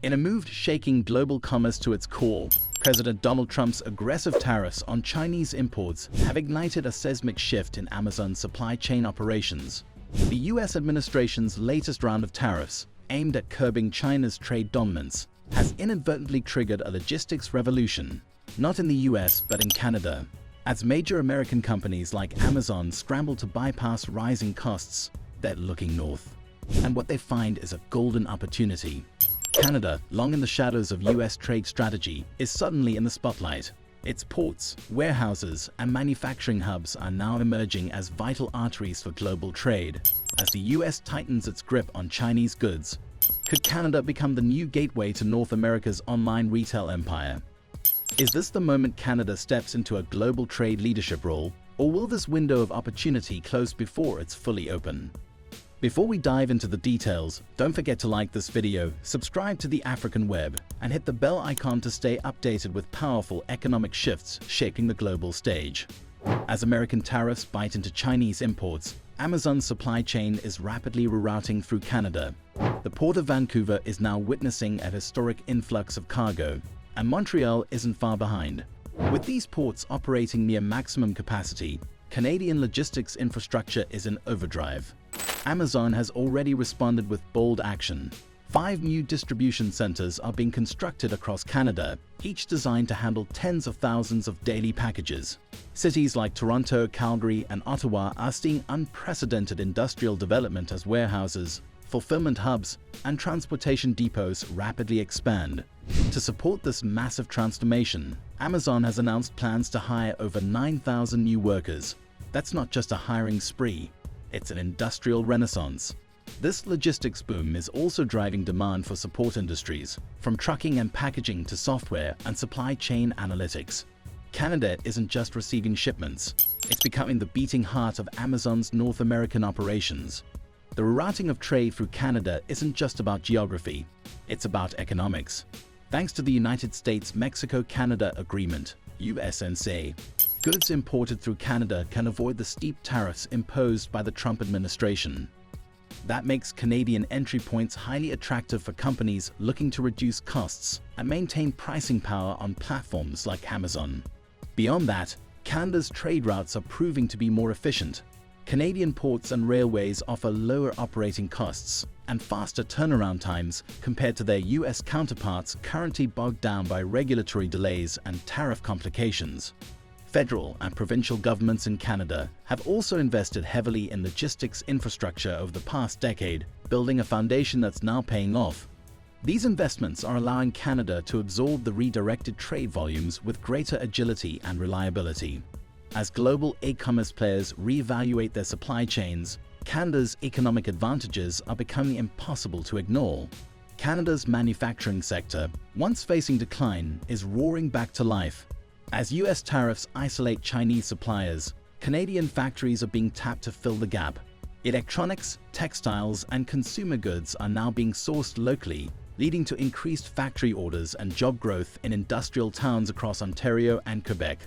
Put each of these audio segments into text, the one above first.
In a move shaking global commerce to its core, President Donald Trump's aggressive tariffs on Chinese imports have ignited a seismic shift in Amazon's supply chain operations. The U.S. administration's latest round of tariffs, aimed at curbing China's trade dominance, has inadvertently triggered a logistics revolution, not in the U.S. but in Canada. As major American companies like Amazon scramble to bypass rising costs, they're looking north. And what they find is a golden opportunity. Canada, long in the shadows of U.S. trade strategy, is suddenly in the spotlight. Its ports, warehouses, and manufacturing hubs are now emerging as vital arteries for global trade. As the U.S. tightens its grip on Chinese goods, could Canada become the new gateway to North America's online retail empire? Is this the moment Canada steps into a global trade leadership role, or will this window of opportunity close before it's fully open? Before we dive into the details, don't forget to like this video, subscribe to the African Web, and hit the bell icon to stay updated with powerful economic shifts shaping the global stage. As American tariffs bite into Chinese imports, Amazon's supply chain is rapidly rerouting through Canada. The Port of Vancouver is now witnessing a historic influx of cargo, and Montreal isn't far behind. With these ports operating near maximum capacity, Canadian logistics infrastructure is in overdrive. Amazon has already responded with bold action. 5 new distribution centers are being constructed across Canada, each designed to handle tens of thousands of daily packages. Cities like Toronto, Calgary, and Ottawa are seeing unprecedented industrial development as warehouses, fulfillment hubs, and transportation depots rapidly expand. To support this massive transformation, Amazon has announced plans to hire over 9,000 new workers. That's not just a hiring spree. It's an industrial renaissance. This logistics boom is also driving demand for support industries, from trucking and packaging to software and supply chain analytics. Canada isn't just receiving shipments, it's becoming the beating heart of Amazon's North American operations. The rerouting of trade through Canada isn't just about geography, it's about economics. Thanks to the United States-Mexico-Canada Agreement, USMCA, goods imported through Canada can avoid the steep tariffs imposed by the Trump administration. That makes Canadian entry points highly attractive for companies looking to reduce costs and maintain pricing power on platforms like Amazon. Beyond that, Canada's trade routes are proving to be more efficient. Canadian ports and railways offer lower operating costs and faster turnaround times compared to their U.S. counterparts currently bogged down by regulatory delays and tariff complications. Federal and provincial governments in Canada have also invested heavily in logistics infrastructure over the past decade, building a foundation that's now paying off. These investments are allowing Canada to absorb the redirected trade volumes with greater agility and reliability. As global e-commerce players reevaluate their supply chains, Canada's economic advantages are becoming impossible to ignore. Canada's manufacturing sector, once facing decline, is roaring back to life. As U.S. tariffs isolate Chinese suppliers, Canadian factories are being tapped to fill the gap. Electronics, textiles, and consumer goods are now being sourced locally, leading to increased factory orders and job growth in industrial towns across Ontario and Quebec.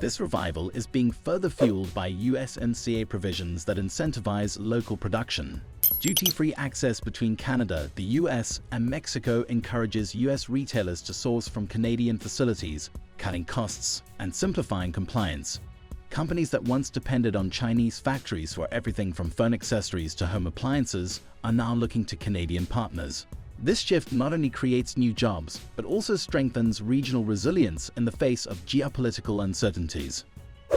This revival is being further fueled by USMCA provisions that incentivize local production. Duty-free access between Canada, the U.S., and Mexico encourages U.S. retailers to source from Canadian facilities, cutting costs and simplifying compliance. Companies that once depended on Chinese factories for everything from phone accessories to home appliances are now looking to Canadian partners. This shift not only creates new jobs, but also strengthens regional resilience in the face of geopolitical uncertainties.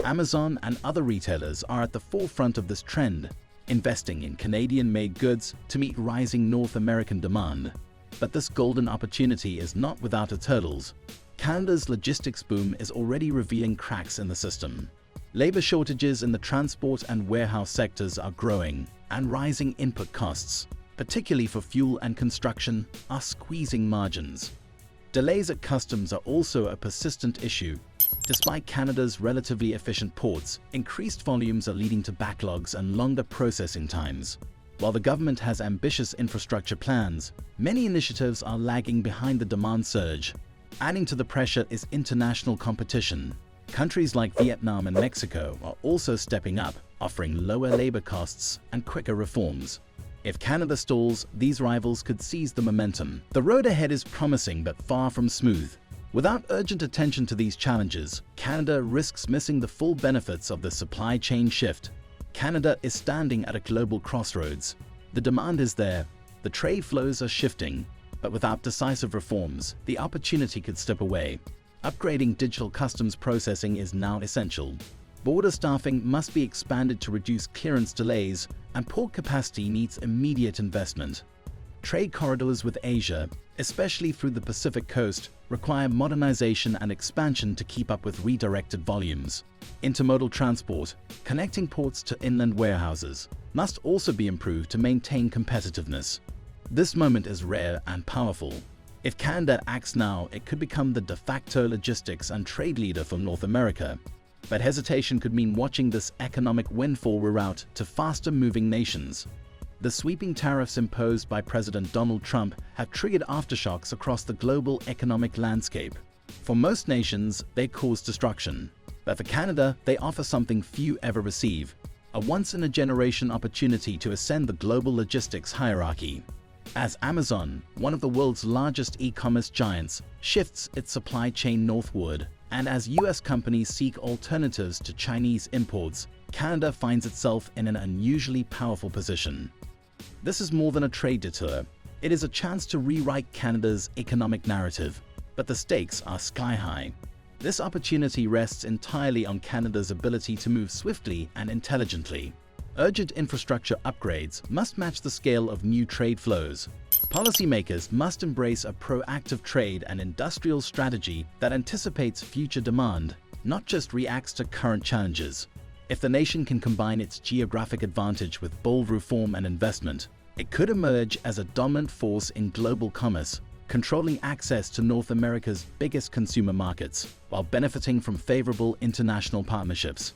Amazon and other retailers are at the forefront of this trend, investing in Canadian-made goods to meet rising North American demand. But this golden opportunity is not without its hurdles. Canada's logistics boom is already revealing cracks in the system. Labor shortages in the transport and warehouse sectors are growing, and rising input costs, particularly for fuel and construction, are squeezing margins. Delays at customs are also a persistent issue. Despite Canada's relatively efficient ports, increased volumes are leading to backlogs and longer processing times. While the government has ambitious infrastructure plans, many initiatives are lagging behind the demand surge. Adding to the pressure is international competition. Countries like Vietnam and Mexico are also stepping up, offering lower labor costs and quicker reforms. If Canada stalls, these rivals could seize the momentum. The road ahead is promising but far from smooth. Without urgent attention to these challenges, Canada risks missing the full benefits of the supply chain shift. Canada is standing at a global crossroads. The demand is there, the trade flows are shifting, but without decisive reforms, the opportunity could slip away. Upgrading digital customs processing is now essential. Border staffing must be expanded to reduce clearance delays, and port capacity needs immediate investment. Trade corridors with Asia, especially through the Pacific coast, require modernization and expansion to keep up with redirected volumes. Intermodal transport, connecting ports to inland warehouses, must also be improved to maintain competitiveness. This moment is rare and powerful. If Canada acts now, it could become the de facto logistics and trade leader for North America. But hesitation could mean watching this economic windfall reroute to faster-moving nations. The sweeping tariffs imposed by President Donald Trump have triggered aftershocks across the global economic landscape. For most nations, they cause destruction. But for Canada, they offer something few ever receive: a once-in-a-generation opportunity to ascend the global logistics hierarchy. As Amazon, one of the world's largest e-commerce giants, shifts its supply chain northward, and as US companies seek alternatives to Chinese imports, Canada finds itself in an unusually powerful position. This is more than a trade detour. It is a chance to rewrite Canada's economic narrative, but the stakes are sky-high. This opportunity rests entirely on Canada's ability to move swiftly and intelligently. Urgent infrastructure upgrades must match the scale of new trade flows. Policymakers must embrace a proactive trade and industrial strategy that anticipates future demand, not just reacts to current challenges. If the nation can combine its geographic advantage with bold reform and investment, it could emerge as a dominant force in global commerce, controlling access to North America's biggest consumer markets, while benefiting from favorable international partnerships.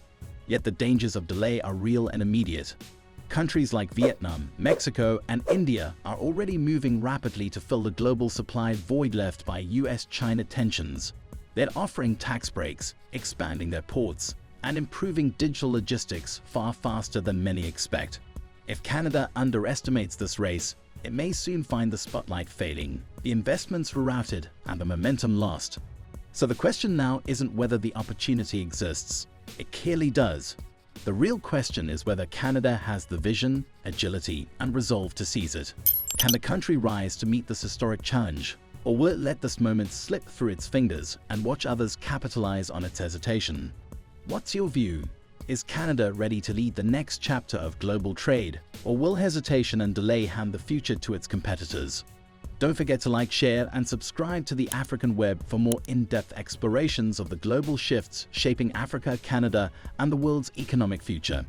Yet the dangers of delay are real and immediate. Countries like Vietnam, Mexico, and India are already moving rapidly to fill the global supply void left by US-China tensions. They're offering tax breaks, expanding their ports, and improving digital logistics far faster than many expect. If Canada underestimates this race, it may soon find the spotlight failing, the investments rerouted, and the momentum lost. So the question now isn't whether the opportunity exists. It clearly does. The real question is whether Canada has the vision, agility, and resolve to seize it. Can the country rise to meet this historic challenge? Or will it let this moment slip through its fingers and watch others capitalize on its hesitation? What's your view? Is Canada ready to lead the next chapter of global trade? Or will hesitation and delay hand the future to its competitors? Don't forget to like, share, and subscribe to the African Web for more in-depth explorations of the global shifts shaping Africa, Canada, and the world's economic future.